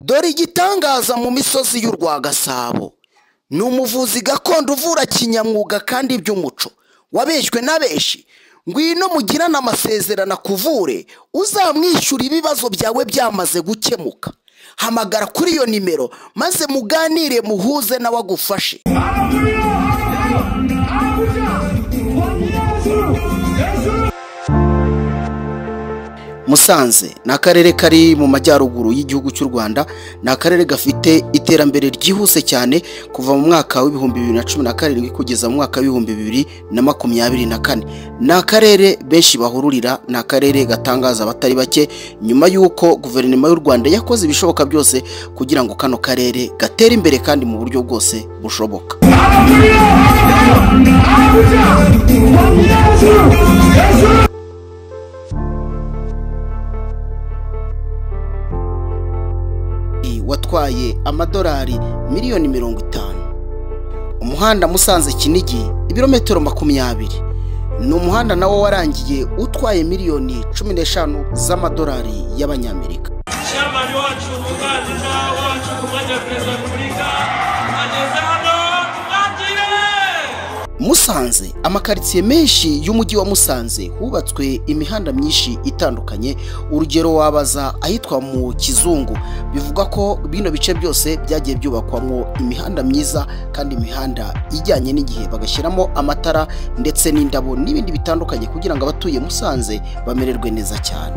Dore igitangaza mu misozi y'u Rwagasabo. Ni umuvuzi gakondo uvura kinyamwuga kandi by'umuco. Wabeshywe na benshi. Ngwino mugirana amasezerano akuvure, uzamwishyura ibibazo byawe byamaze gukemuka. Hamagara kuri iyo nimero maze muganire muhuze nawe agufashe. Musanze ni akarere kari mu majyaruguru y'igihugu cy'u Rwanda. Ni akarere gafite iterambere ryihuse cyane kuva mu mwaka wa 2017 kugeza mu mwaka wa 2024. Ni akarere benshi bahururira, ni akarere gatangaza abatari bake nyuma y'uko guverinoma y'u Rwanda yakoze ibishoboka byose kugira ngo kano karere gatere imbere kandi mu buryo bwose bushoboka. Watwaye amadolari miliyoni 50. Umuhanda Musanze Kinigi ibirometero 20. Ni umuhanda nawo warangiye utwaye miliyoni 15 z'amadolari y'abanyamerika. Chairman wacu umuganda wacu kumanya Perezida wa Repubulika ageze hano agire. Musanze, amakaritsiye menshi y'umujyi wa Musanze hubatswe imihanda myinshi itandukanye. Urugero wabaza ahitwa mu Kizungu. Bivuga ko bino bice byose byagiye byubakwamo imihanda myiza kandi imihanda ijyanye n'igihe, bagashyiramo amatara ndetse n'indabo n'ibindi bitandukanye kugira ngo abatuye Musanze bamererwe neza cyane.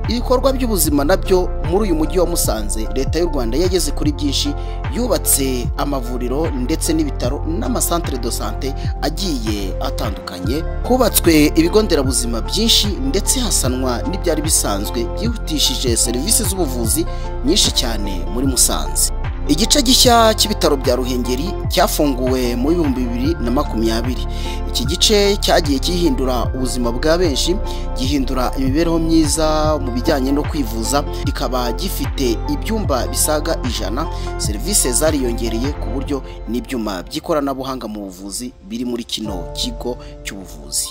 Ibikorwa by'ubuzima nabyo muri uyu mujyi wa Musanze, leta y'u Rwanda yageze kuri byinshi. Yubatse amavuriro ndetse n'ibitaro n'amasantere de santé agiye atandukanye. Hubatswe ibigo nderabuzima byinshi ndetse hasanwa n'ibyari bisanzwe byihutishije serivisi z'ubuvuzi nyinshi cyane muri Musanze. Igice gishya cy'ibitaro bya Ruhengeri cyafunguwe mu 2020. Iki gice cyagiye gihindura ubuzima bwa benshi, gihindura imibereho myiza mu bijyanye no kwivuza. Ikaba gifite ibyumba bisaga 100. Serivisi zariyongereye ku buryo n'ibyuma by'ikoranabuhanga mu buvuzi biri muri kino kigo cy'ubuvuzi.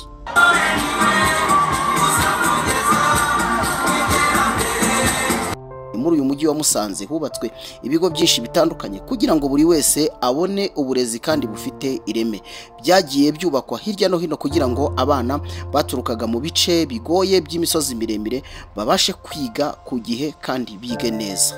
Muri uyu mujyi wa Musanze hubatswe ibigo byinshi bitandukanye kugira ngo buri wese abone uburezi kandi bufite ireme. Byagiye byubakwa hirya no hino kugira ngo abana baturukaga mu bice bigoye by'imisozi miremire babashe kwiga ku gihe kandi bige neza.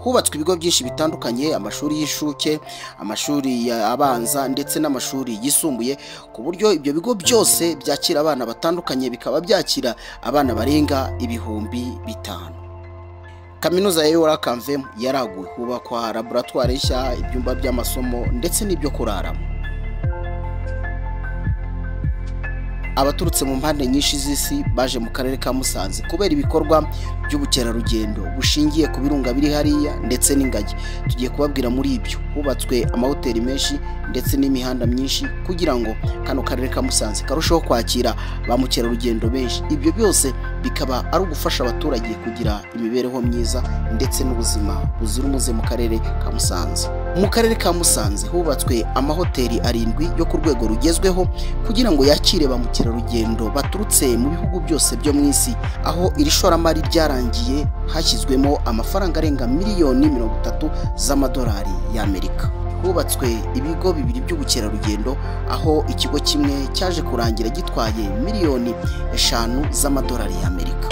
Hubatswe ibigo byinshi bitandukanye, amashuri y'ishuke, amashuri abanza ndetse n'amashuri yisumbuye, ku buryo ibyo bigo byose byakira abana batandukanye, bikaba byakira abana barenga 5,000. Kaminuza ya Yorakamve yaraguwe, hubakwa laboratoire nshya, ibyumba by'amasomo ndetse n'ibyo kuraramo. Abaturutse mu mpande nyinshi z'isi baje mu karere ka Musanze kubera ibikorwa by'ubukerarugendo bushingiye ku birunga biri hariya ndetse n'ingagi. Tugiye kubabwira muri ibyo. Hubatswe amahoteli menshi ndetse n'imihanda myinshi kugira ngo kano karere ka Musanze karusheho kwakira ba mukerarugendo benshi. Ibyo byose bikaba ari ugufasha abaturage kugira imibereho myiza ndetse n'ubuzima buzira umuze mu karere ka Musanze. Mu karere ka Musanze hubatswe amahoteli 7 yo ku rwego rugezweho kugira ngo yakire ba mukerarugendo baturutse mu bihugu byose byo mu isi. Aho iri shoramari ryarangiye hashyizwemo amafaranga arenga miliyoni 30 z'amadolari y'Amerika. Hubatswe ibigo 2 by'ubukerarugendo, aho ikigo kimwe cyaje kurangira gitwaye miliyoni 5 z'amadolari y'Amerika.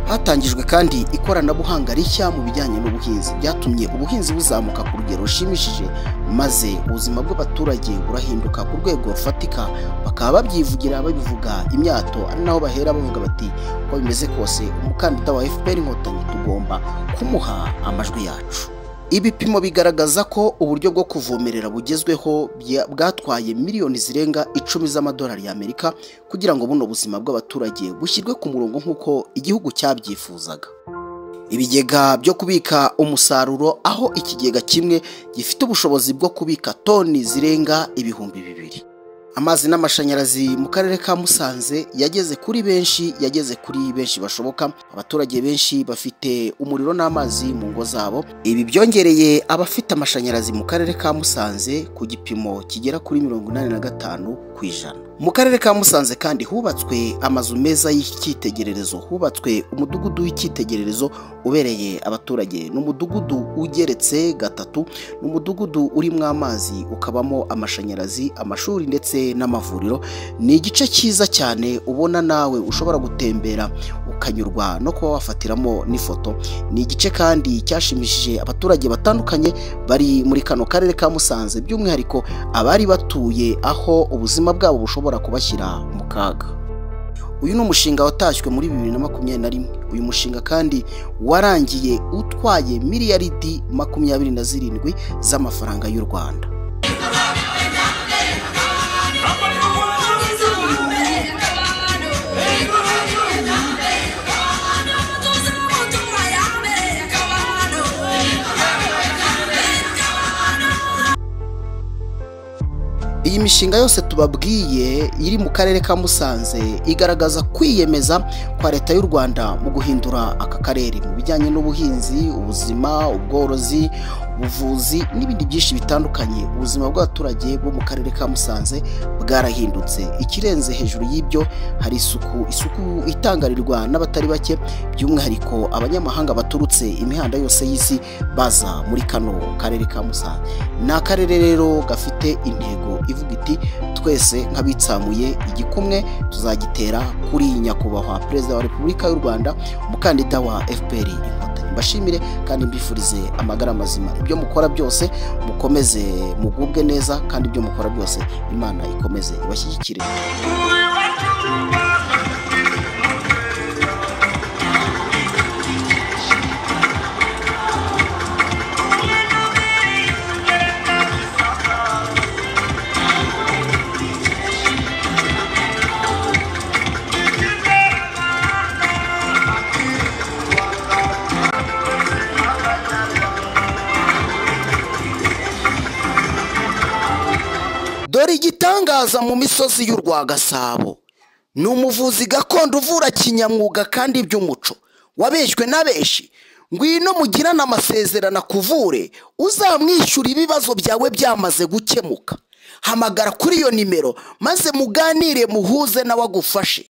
Hatangijwe kandi ikoranabuhanga rishya mu bijyanye n'ubuhinzi, byatumye ubuhinzi buzamuka ku rugero rushimishije, maze ubuzima bw'abaturage burahinduka ku rwego rufatika. Bakaba babyivugira babivuga imyato, ari naho bahera bavuga bati ko bimeze kose umukandida wa FPR Inkotanyi tugomba kumuha amajwi yacu. Ibipimo bigaragaza ko uburyo bwo kuvomerera bugezweho bwatwaye miliyoni zirenga 10 z'amadolari y'Amerika kugira ngo buno buzima bw'abaturage bushyirwe ku murongo nk'uko igihugu cyabyifuzaga. Ibigega byo kubika umusaruro, aho ikigega kimwe gifite ubushobozi bwo kubika toni zirenga 2,000. Amazi n'amashanyarazi mu karere ka Musanze yageze kuri benshi bashoboka. Abaturage benshi bafite umuriro n'amazi mu ngo zabo. Ibi byongereye abafite amashanyarazi mu karere ka Musanze ku gipimo kigera kuri 85%. Mu karere ka Musanze kandi hubatswe amazu meza y'icyitegererezo, hubatswe umudugudu w'icyitegererezo ubereye abaturage, n'umudugudu ugeretse gatatu, n'umudugudu urimo amazi, ukabamo amashanyarazi, amashuri ndetse n'amavuriro. Ni igice cyiza cyane ubona nawe ushobora gutembera ukanyurwa no kuba wafatiramo n'ifoto. Ni igice kandi cyashimishije abaturage batandukanye bari muri kano karere ka Musanze, by'umwihariko abari batuye aho ubuzima bwabo bushobora kubashyira mu kaga. Uyu ni umushinga watashywe muri 2021. Uyu mushinga kandi warangiye utwaye miliyaridi 27 z'amafaranga y'u Rwanda. Iyi mishinga yose tubabwiye iri mu karere ka Musanze igaragaza kwiyemeza kwa leta y'u Rwanda mu guhindura aka karere mu bijyanye n'ubuhinzi, ubuzima, ubworozi, ubuvuzi n'ibindi byinshi bitandukanye. Ubuzima bw'abaturage bo mu karere ka Musanze bwarahindutse. Ikirenze hejuru y'ibyo hari isuku itangarirwa n'abatari bake, by'umwihariko abanyamahanga baturutse imihanda yose y'isi baza muri kano karere ka Musanze. Ni akarere rero gafite intego ivuga iti twese nk'abitsamuye igikumwe tuzagitera kuri nyakubahwa Perezida wa Repubulika y'u Rwanda, umukandida wa FPR Inkotanyi. Mbashimire kandi mbifurize amagara mazima. Ibyo mukora byose mukomeze mugubwe neza, kandi ibyo mukora byose Imana ikomeze ibashyigikire. Dore igitangaza mu misozi y'u Rwagasabo. Ni umuvuzi gakondo uvura kinyamwuga kandi iby'umuco. Wabeshywe na benshi. Ngwino mugirana amasezerano akuvure, uzamwishyura ibibazo byawe byamaze gukemuka. Hamagara kuri iyo nimero maze muganire muhuze nawe agufashe.